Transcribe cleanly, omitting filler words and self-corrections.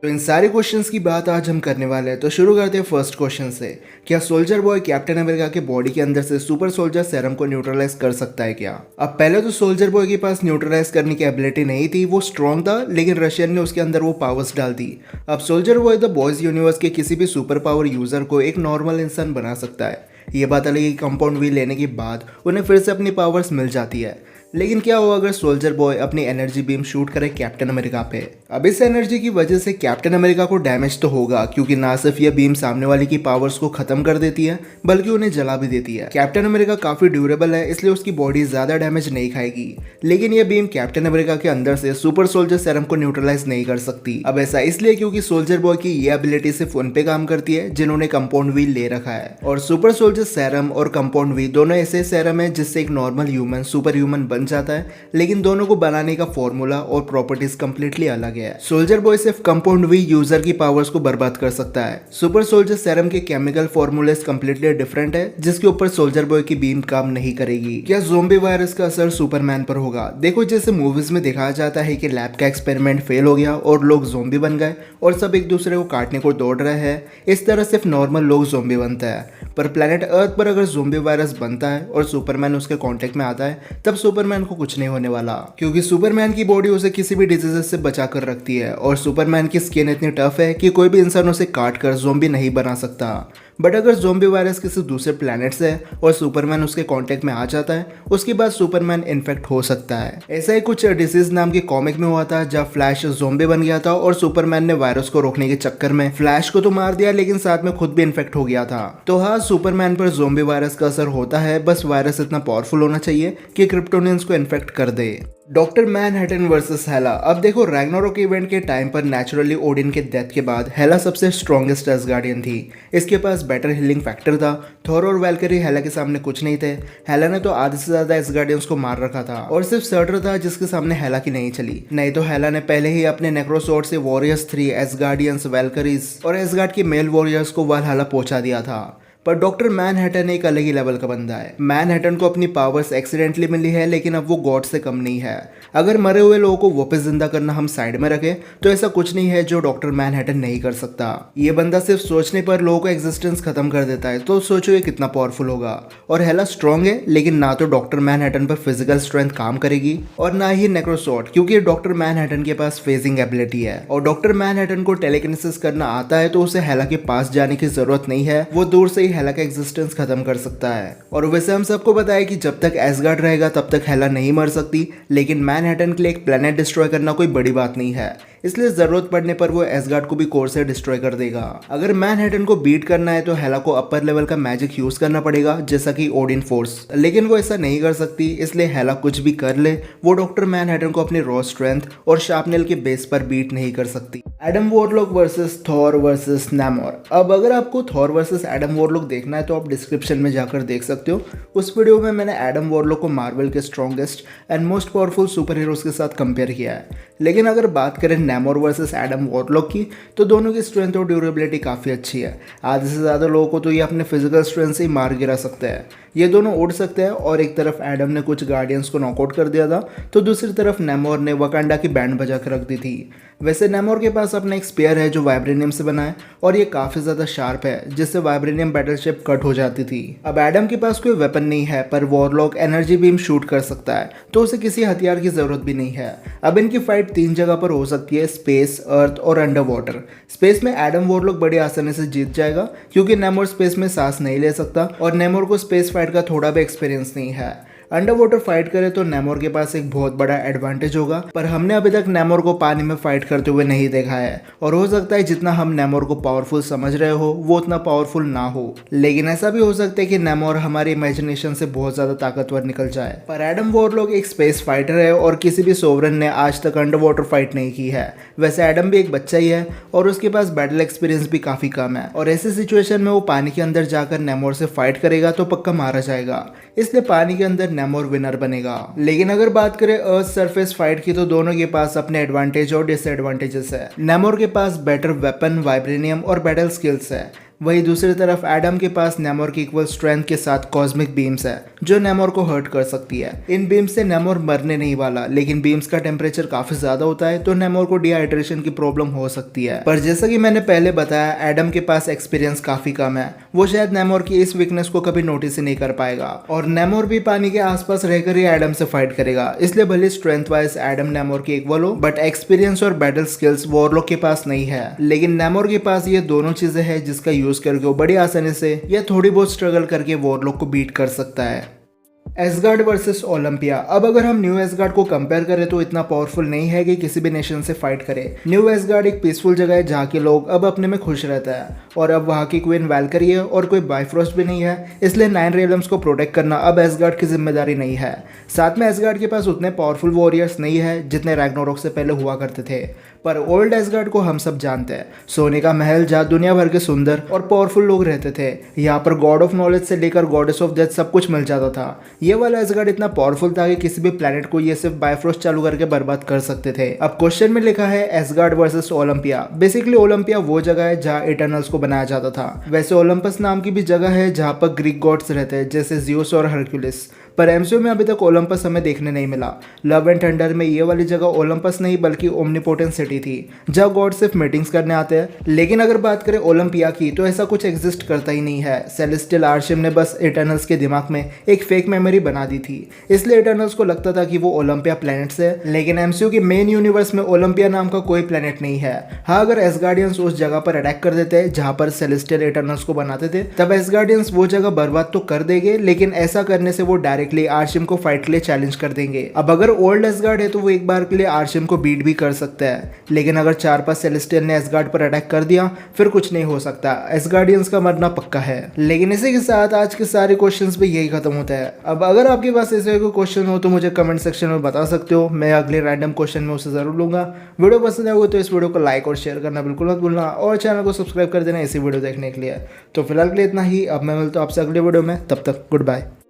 तो इन सारे क्वेश्चंस की बात आज हम करने वाले हैं। तो शुरू करते हैं फर्स्ट क्वेश्चन से। क्या सोल्जर बॉय कैप्टन अमेरिका के बॉडी के अंदर से सुपर सोल्जर सेरम को न्यूट्रलाइज कर सकता है क्या? अब पहले तो सोल्जर बॉय के पास न्यूट्रलाइज करने की एबिलिटी नहीं थी, वो स्ट्रॉन्ग था, लेकिन रशियन ने उसके अंदर वो पावर्स डाल दी। अब soldier boy the boys universe के किसी भी सुपर पावर यूजर को एक नॉर्मल इंसान बना सकता है। ये बात अलग कि कंपाउंड वी लेने के बाद उन्हें फिर से अपनी पावर्स मिल जाती है। लेकिन क्या होगा अगर सोल्जर बॉय अपनी एनर्जी बीम शूट करे कैप्टन अमेरिका पे? अब इस एनर्जी की वजह से कैप्टन अमेरिका को डैमेज तो होगा, क्योंकि ना सिर्फ यह बीम सामने वाले की पावर्स को खत्म कर देती है बल्कि उन्हें जला भी देती है। कैप्टन अमेरिका काफी ड्यूरेबल है, इसलिए उसकी बॉडी ज्यादा डैमेज नहीं खाएगी। लेकिन यह बीम कैप्टन अमेरिका के अंदर से सुपर सोल्जर सेरम को न्यूट्रलाइज नहीं कर सकती। अब ऐसा इसलिए क्योंकि सोल्जर बॉय की ये एबिलिटी सिर्फ उन पे काम करती है जिन्होंने कंपाउंड वी ले रखा है। और सुपर सोल्जर सेरम और कंपाउंड वी दोनों ऐसे सेरम है जिससे एक नॉर्मल ह्यूमन सुपर ह्यूमन बन जाता है, लेकिन दोनों को बनाने का फॉर्मूला और प्रॉपर्टीज कंप्लीटली अलग है। सोल्जर बॉय सिर्फ कंपाउंड वी यूजर की पावर्स को बर्बाद कर सकता है। सुपर सोल्जर सेरम के केमिकल फॉर्मूलेस कंप्लीटली डिफरेंट है, जिसके ऊपर सोल्जर बॉय की बीम काम नहीं करेगी। क्या ज़ोंबी वायरस का असर सुपरमैन पर होगा? देखो, जैसे मूवीज में दिखाया जाता है कि लैब का एक्सपेरिमेंट फेल हो गया और लोग ज़ोंबी बन गए और सब एक दूसरे को काटने को दौड़ रहे हैं, इस तरह सिर्फ नॉर्मल लोग ज़ोंबी बनता है। पर प्लेनेट अर्थ पर अगर ज़ोंबी वायरस बनता है और सुपरमैन उसके कांटेक्ट में आता है, तब सुपरमैन को कुछ नहीं होने वाला, क्योंकि सुपरमैन की बॉडी उसे किसी भी डिजीजेस से बचा कर रखती है और सुपरमैन की स्किन इतनी टफ है कि कोई भी इंसान उसे काट कर ज़ोंबी नहीं बना सकता। बट अगर ज़ोंबी वायरस किसी दूसरे प्लैनेट से है और सुपरमैन उसके कांटेक्ट में आ जाता है, उसके बाद सुपरमैन इन्फेक्ट हो सकता है। ऐसा ही कुछ डिसीज नाम की कॉमिक में हुआ था, जब फ्लैश ज़ोंबी बन गया था और सुपरमैन ने वायरस को रोकने के चक्कर में फ्लैश को तो मार दिया, लेकिन साथ में खुद भी इन्फेक्ट हो गया था। तो हाँ, सुपरमैन पर ज़ोंबी वायरस का असर होता है, बस वायरस इतना पावरफुल होना चाहिए कि क्रिप्टोनियंस को इन्फेक्ट कर दे। डॉक्टर मैनहट्टन वर्सेस हेला। अब देखो, रैग्नारोक इवेंट के टाइम पर नेचुरली ओडिन के डेथ के बाद हेला सबसे स्ट्रॉन्गेस्ट एसगार्डियन थी। इसके पास बेटर हीलिंग फैक्टर था। थोर और वैल्करी हेला के सामने कुछ नहीं थे। हेला ने तो आधे से ज्यादा एसगार्डियंस को मार रखा था और सिर्फ सर्टर था जिसके सामने हेला की नहीं चली। नहीं तो हेला ने पहले ही अपने नेक्रोसोर्ड से वॉरियर्स 3 एसगार्डियंस, वैल्करीज और एसगार्ड के मेल वॉरियर्स को वालहला पहुंचा दिया था। पर डॉक्टर मैनहट्टन एक अलग ही लेवल का बंदा है। मैनहट्टन को अपनी पावर्स एक्सीडेंटली मिली है, लेकिन अब वो गॉड से कम नहीं है। अगर मरे हुए लोगों को वापस जिंदा करना हम साइड में रखें, तो ऐसा कुछ नहीं है जो डॉक्टर मैनहट्टन नहीं कर सकता। ये बंदा सिर्फ सोचने पर लोगों का एग्जिस्टेंस खत्म कर देता है, तो सोचो ये कितना पावरफुल होगा। और हेला स्ट्रॉन्ग है, लेकिन ना तो डॉक्टर मैनहट्टन पर फिजिकल स्ट्रेंथ काम करेगी और ना ही नेक्रोसॉर्ड, क्योंकि डॉक्टर मैनहट्टन के पास फेजिंग एबिलिटी है। और डॉक्टर मैनहट्टन को टेलीकिनेसिस करना आता है, तो उसे हेला के पास जाने की जरूरत नहीं है, वो दूर से ही हेला का एग्जिस्टेंस खत्म कर सकता है। और वैसे हम सबको पता है कि जब तक एसगार्ड रहेगा तब तक हेला नहीं मर सकती, लेकिन मैनहट्टन के लिए एक प्लेनेट डिस्ट्रॉय करना कोई बड़ी बात नहीं है, इसलिए जरूरत पड़ने पर वो एसगार्ड को भी कोर से डिस्ट्रॉय कर देगा। अगर मैनहट्टन को बीट करना है तो हेला को अपर लेवल का मैजिक यूज करना पड़ेगा, जैसा कि ओडिन फोर्स, लेकिन वो ऐसा नहीं कर सकती, इसलिए हेला कुछ भी कर ले, वो डॉक्टर मैनहट्टन को अपनी रॉ स्ट्रेंथ और शार्पनेल के बेस पर बीट नहीं कर सकती। Adam Warlock versus Thor versus Namor. अब अगर आपको थॉर वर्सेस एडम वॉरलॉक देखना है तो आप डिस्क्रिप्शन में जाकर देख सकते हो। उस वीडियो में मैंने एडम वॉरलॉक को मार्वल के strongest and most powerful super heroes के साथ कंपेयर किया है। लेकिन अगर बात करें नैमोर वर्सेस एडम वॉरलॉक की, तो दोनों की स्ट्रेंथ और ड्यूरेबिलिटी काफ़ी अच्छी है। आधे से ज़्यादा लोगों को तो ये अपने फिजिकल स्ट्रेंथ से ही मार गिरा सकते हैं। ये दोनों उड़ सकते हैं, और एक तरफ एडम ने कुछ गार्डियंस को नॉकआउट कर दिया था, तो दूसरी तरफ नैमोर ने वकांडा की बैंड बजा कर रख दी थी। वैसे नैमोर के पास अपना एक स्पेयर है जो वाइब्रेनियम से बना है, और ये काफ़ी ज़्यादा शार्प है, जिससे वाइब्रेनियम बैटलशिप कट हो जाती थी। अब एडम के पास कोई वेपन नहीं है, पर वॉरलॉक एनर्जी बीम शूट कर सकता है, तो उसे किसी हथियार की ज़रूरत भी नहीं है। अब इनकी फाइट 3 जगह पर हो सकती है, स्पेस, अर्थ और अंडर वाटर। स्पेस में एडम वॉरलॉक बड़ी आसानी से जीत जाएगा, क्योंकि नैमोर स्पेस में सांस नहीं ले सकता और नैमोर को स्पेस फाइट का थोड़ा भी एक्सपीरियंस नहीं है। अंडर वाटर फाइट करे तो नैमोर के पास एक बहुत बड़ा एडवांटेज होगा, पर हमने अभी तक नैमोर को पानी में फाइट करते हुए नहीं देखा है, और हो सकता है जितना हम नैमोर को पावरफुल समझ रहे हो वो उतना पावरफुल ना हो। लेकिन ऐसा भी हो सकता है कि नैमोर हमारी इमेजिनेशन से बहुत ज्यादा ताकतवर निकल जाए। पर एडम वॉरलॉक एक स्पेस फाइटर है, और किसी भी सोवरन ने आज तक अंडर वाटर फाइट नहीं की है। वैसे एडम भी एक बच्चा ही है, और उसके पास बैटल एक्सपीरियंस भी काफी कम है, और ऐसी सिचुएशन में वो पानी के अंदर जाकर नैमोर से फाइट करेगा तो पक्का मारा जाएगा, इसलिए पानी के अंदर नैमोर विनर बनेगा। लेकिन अगर बात करें अर्थ सरफेस फाइट की, तो दोनों के पास अपने एडवांटेज और डिसएडवांटेजेस है। नैमोर के पास बेटर वेपन, वाइब्रेनियम और बैटल स्किल्स है। वहीं दूसरी तरफ एडम के पास नेमोर की इक्वल स्ट्रेंथ के साथ कॉस्मिक बीम्स है जो नेमोर को हर्ट कर सकती है। इन बीम्स से नेमोर मरने नहीं वाला, लेकिन बीम्स का टेम्परेचर काफी ज्यादा होता है तो नेमोर को डिहाइड्रेशन की प्रॉब्लम हो सकती है। पर जैसा कि मैंने पहले बताया, एडम के पास एक्सपीरियंस काफी कम है, वो शायद नेमोर की इस वीकनेस को कभी नोटिस ही नहीं कर पाएगा और नेमोर भी पानी के आसपास रहकर ही एडम से फाइट करेगा। इसलिए भले स्ट्रेंथ वाइज एडम नेमोर के इक्वल हो, बट एक्सपीरियंस और बैटल स्किल्स वॉरलॉक के पास नहीं है। लेकिन नेमोर के पास ये दोनों चीजें हैं जिसका यूज करके वो बड़ी आसानी से या थोड़ी बहुत स्ट्रगल करके वॉरलॉक को बीट कर सकता है। Ash gourd versus Olympia. अब अगर हम न्यू एसगार्ड को कंपेयर करें तो इतना पावरफुल नहीं है कि किसी भी नेशन से फाइट करे। न्यू एसगार्ड एक पीसफुल जगह है जहाँ के लोग अब अपने में खुश रहता है और अब वहाँ की क्वीन वैल्करी है और कोई बाइफ्रोस्ट भी नहीं है, इसलिए 9 रेलम्स को प्रोटेक्ट करना अब एसगार्ड की जिम्मेदारी नहीं है। साथ में एसगार्ड के पास उतने पावरफुल वॉरियर्स नहीं है जितने रैग्नारोक से पहले हुआ करते थे, पर ओल्ड एसगार्ड को हम सब जानते हैं, सोने का महल जहाँ दुनिया भर के सुंदर और पावरफुल लोग रहते थे। यहाँ पर गॉड ऑफ नॉलेज से लेकर गॉडेस ऑफ डेथ सब कुछ मिल जाता था। ये वाला एसगार्ड इतना पावरफुल था कि किसी भी प्लेनेट को ये सिर्फ बाइफ्रोस्ट चालू करके बर्बाद कर सकते थे। अब क्वेश्चन में लिखा है ash gourd versus Olympia. Basically Olympia वो जगह है जहाँ इटर्नल्स को बनाया जाता था। वैसे ओलंपस नाम की भी जगह है जहाँ पर ग्रीक गॉड्स रहते हैं जैसे जियोस और हरक्यूलिस, पर एमसीयू में अभी तक ओलंपस हमें देखने नहीं मिला। लव एंड थंडर में ये वाली जगह ओलंपस नहीं बल्कि ओमनीपोटेंट सिटी थी जहाँ गॉड सिर्फ मीटिंग्स करने आते हैं। लेकिन अगर बात करें ओलंपिया की तो ऐसा कुछ एग्जिस्ट करता ही नहीं है। सेलेस्टियल आर्शिम ने बस इटर्नल्स के दिमाग में एक फेक मेमोरी बना दी थी, इसलिए इटर्नल्स को लगता था कि वो ओलंपिया प्लैनेट से। लेकिन एमसीयू के मेन यूनिवर्स में ओलंपिया नाम का कोई प्लैनेट नहीं है। हाँ, अगर एसगार्डियंस उस जगह पर अटैक कर देते हैं जहाँ पर सेलेस्टियल इटर्नल्स को बनाते थे, तब एसगार्डियंस वो जगह बर्बाद तो कर देंगे, लेकिन ऐसा करने से वो डायरेक्टली आर्शिम को फाइट के लिए चैलेंज कर देंगे। अब अगर ओल्ड एसगार्ड है तो वो एक बार के लिए आर्शिम को बीट भी कर सकता है, लेकिन अगर 4-5 सेलेस्टियल ने एसगार्ड पर अटैक कर दिया फिर कुछ नहीं हो सकता। एसगार्डियंस का मरना पक्का है। लेकिन इसी के साथ आज के सारे क्वेश्चंस भी यही खत्म होता है। अब अगर आपके पास ऐसे कोई क्वेश्चन हो तो मुझे कमेंट सेक्शन में बता सकते हो, मैं अगले रैंडम क्वेश्चन में उसे जरूर लूंगा। वीडियो पसंद आएगा तो इस वीडियो को लाइक और शेयर करना बिल्कुल मत भूलना और चैनल को सब्सक्राइब कर देना इसी वीडियो देखने के लिए। तो फिलहाल के लिए इतना ही। अब मैं मिलता हूँ आपसे अगले वीडियो में, तब तक गुड बाय।